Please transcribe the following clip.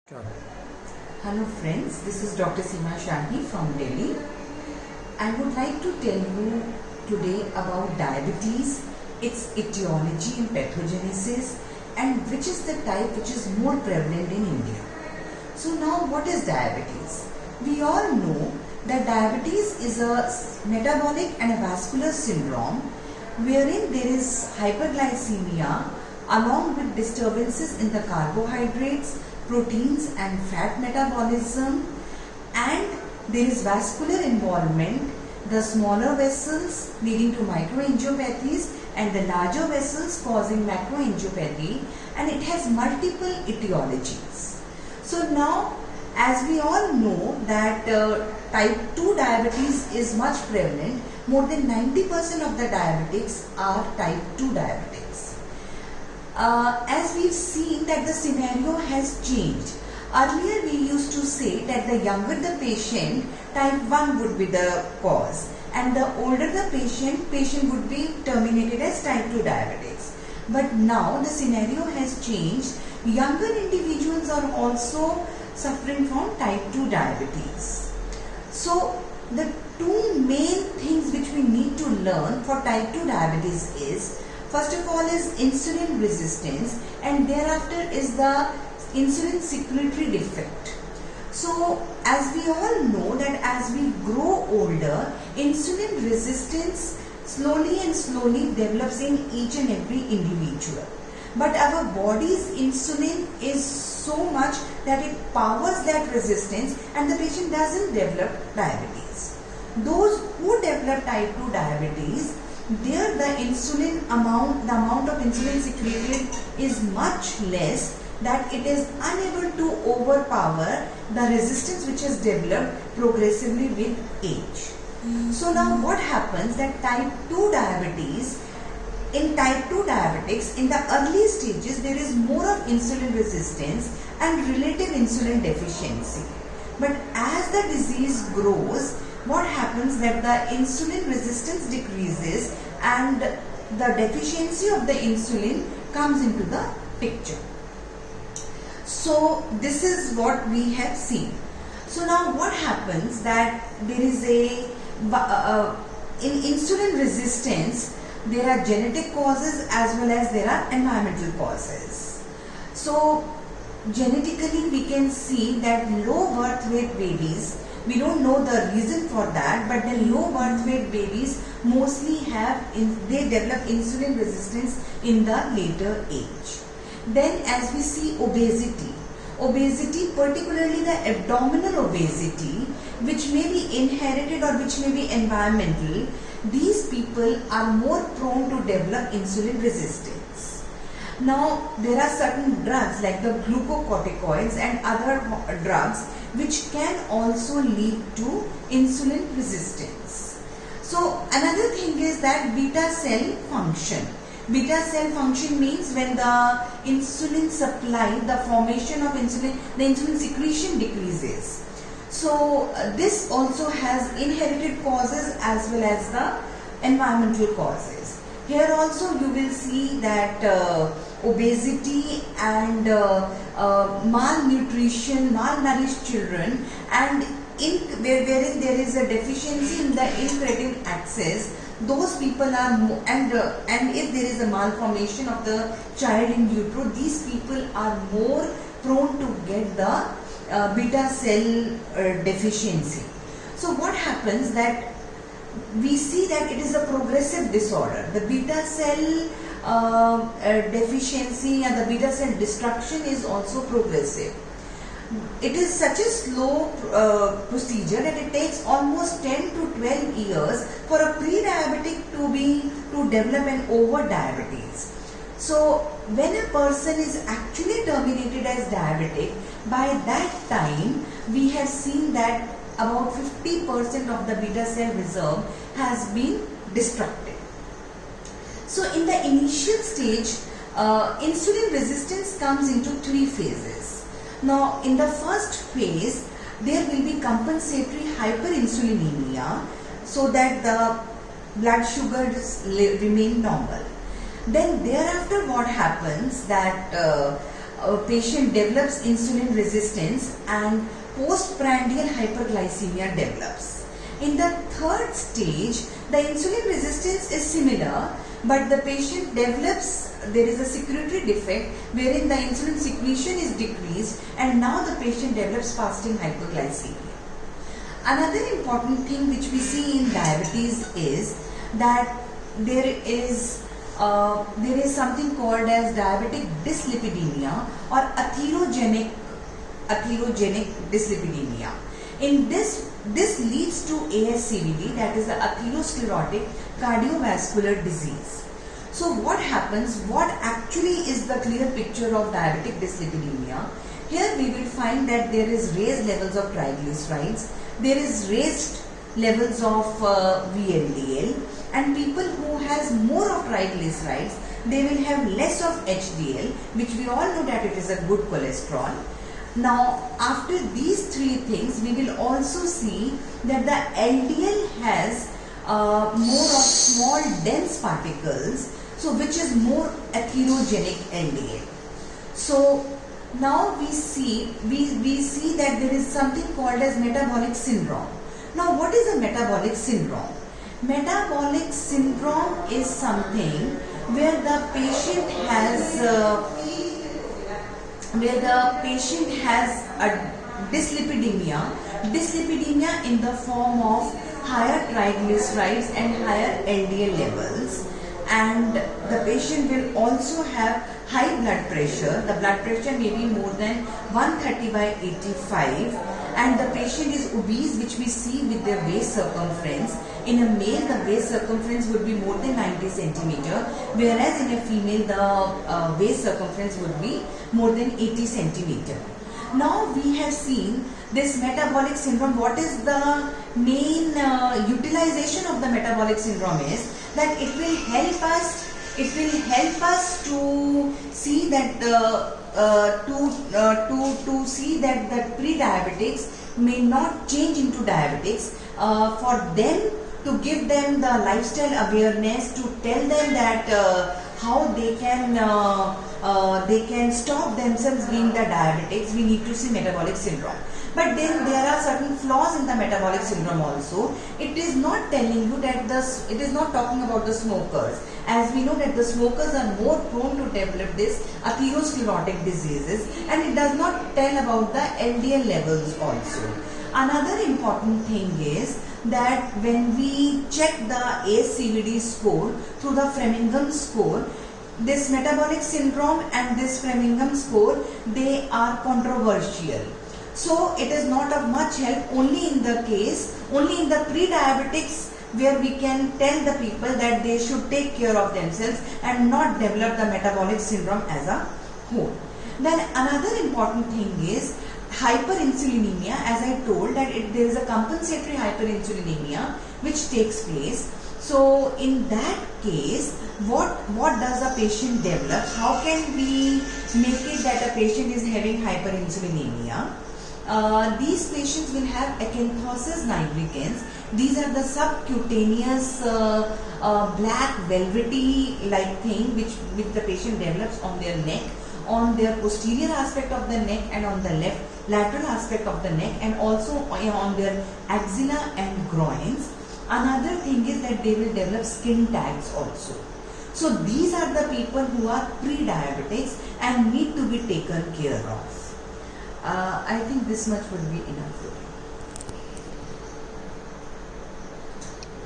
Sure. Hello friends, this is Dr. Seema Shahi from Delhi. I would like to tell you today about diabetes, its etiology and pathogenesis, and which is the type which is more prevalent in India. So now what is diabetes? We all know that diabetes is a metabolic and a vascular syndrome wherein there is hyperglycemia along with disturbances in the carbohydrates, proteins and fat metabolism, and there is vascular involvement, the smaller vessels leading to microangiopathies and the larger vessels causing macroangiopathy, and it has multiple etiologies. So now, as we all know that type 2 diabetes is much prevalent, more than 90% of the diabetics are type 2 diabetics. As we've seen that the scenario has changed. Earlier we used to say that the younger the patient, type 1 would be the cause, and the older the patient would be terminated as type 2 diabetics. But now the scenario has changed. Younger individuals are also suffering from type 2 diabetes. So the two main things which we need to learn for type 2 diabetes is, first of all is insulin resistance, and thereafter is the insulin secretory defect. So as we all know that as we grow older, insulin resistance slowly develops in each and every individual. But our body's insulin is so much that it powers that resistance and the patient doesn't develop diabetes. Those who develop type 2 diabetes, there the amount of insulin secreted is much less, that it is unable to overpower the resistance which is developed progressively with age. So now what happens that type 2 diabetes, in type 2 diabetics, in the early stages there is more of insulin resistance and relative insulin deficiency. But as the disease grows, what happens that the insulin resistance decreases and the deficiency of the insulin comes into the picture. So this is what we have seen. So now what happens that there is in insulin resistance, there are genetic causes as well as there are environmental causes. So genetically we can see that low birth weight babies, we don't know the reason for that, but the low birth weight babies mostly they develop insulin resistance in the later age. Then as we see obesity, particularly the abdominal obesity, which may be inherited or which may be environmental, these people are more prone to develop insulin resistance. Now there are certain drugs like the glucocorticoids and other drugs which can also lead to insulin resistance. So another thing is that beta cell function. Beta cell function means when the insulin supply, the formation of insulin, the insulin secretion decreases. So this also has inherited causes as well as the environmental causes. Here also you will see that obesity and malnutrition, malnourished children, and wherein there is a deficiency in the incretin axis, those people are and if there is a malformation of the child in utero, these people are more prone to get the beta cell deficiency. So what happens that we see that it is a progressive disorder. The beta cell deficiency and the beta cell destruction is also progressive. It is such a slow procedure that it takes almost 10 to 12 years for a pre-diabetic to develop an over-diabetes. So when a person is actually terminated as diabetic, by that time we have seen that about 50% of the beta cell reserve has been destructed. So in the initial stage, insulin resistance comes into 3 phases. Now in the first phase, there will be compensatory hyperinsulinemia so that the blood sugars remain normal. Then thereafter what happens that patient develops insulin resistance and postprandial hyperglycemia develops. In the third stage, the insulin resistance is similar, but the patient develops, there is a secretory defect wherein the insulin secretion is decreased, and now the patient develops fasting hyperglycemia. Another important thing which we see in diabetes is that there is something called as diabetic dyslipidemia or atherogenic dyslipidemia. In this leads to ASCVD, that is the atherosclerotic cardiovascular disease. So what happens? What actually is the clear picture of diabetic dyslipidemia? Here we will find that there is raised levels of triglycerides, there is raised levels of VLDL, and people who has more of triglycerides, they will have less of HDL, which we all know that it is a good cholesterol. Now, after these three things, we will also see that the LDL has more of small dense particles, so which is more atherogenic LDL. So now we see that there is something called as metabolic syndrome. Now, what is a metabolic syndrome? Metabolic syndrome is something where the patient has a dyslipidemia in the form of higher triglycerides and higher LDL levels, and the patient will also have high blood pressure. The blood pressure may be more than 130/85, and the patient is obese, which we see with their waist circumference. In a male, the waist circumference would be more than 90 centimeter, whereas in a female, the waist circumference would be more than 80 centimeter. Now we have seen this metabolic syndrome. What is the main utilization of the metabolic syndrome is that it will help us to see that to see that the pre-diabetics may not change into diabetics, for them to give them the lifestyle awareness, to tell them that how they can stop themselves being the diabetics. We need to see metabolic syndrome. But then there are certain flaws in the metabolic syndrome also. It is not telling you that it is not talking about the smokers. As we know that the smokers are more prone to develop this atherosclerotic diseases, and it does not tell about the LDL levels also. Another important thing is that when we check the ASCVD score through the Framingham score, this metabolic syndrome and this Framingham score, they are controversial. So it is not of much help only in the pre-diabetics, where we can tell the people that they should take care of themselves and not develop the metabolic syndrome as a whole. Then another important thing is hyperinsulinemia. As I told that there is a compensatory hyperinsulinemia which takes place. So in that case, what does a patient develop? How can we make it that a patient is having hyperinsulinemia? These patients will have acanthosis nigricans. These are the subcutaneous black velvety like thing which the patient develops on their neck, on their posterior aspect of the neck, and on the lateral aspect of the neck, and also on their axilla and groins. Another thing is that they will develop skin tags also. So these are the people who are pre-diabetics and need to be taken care of. I think this much would be enough for you.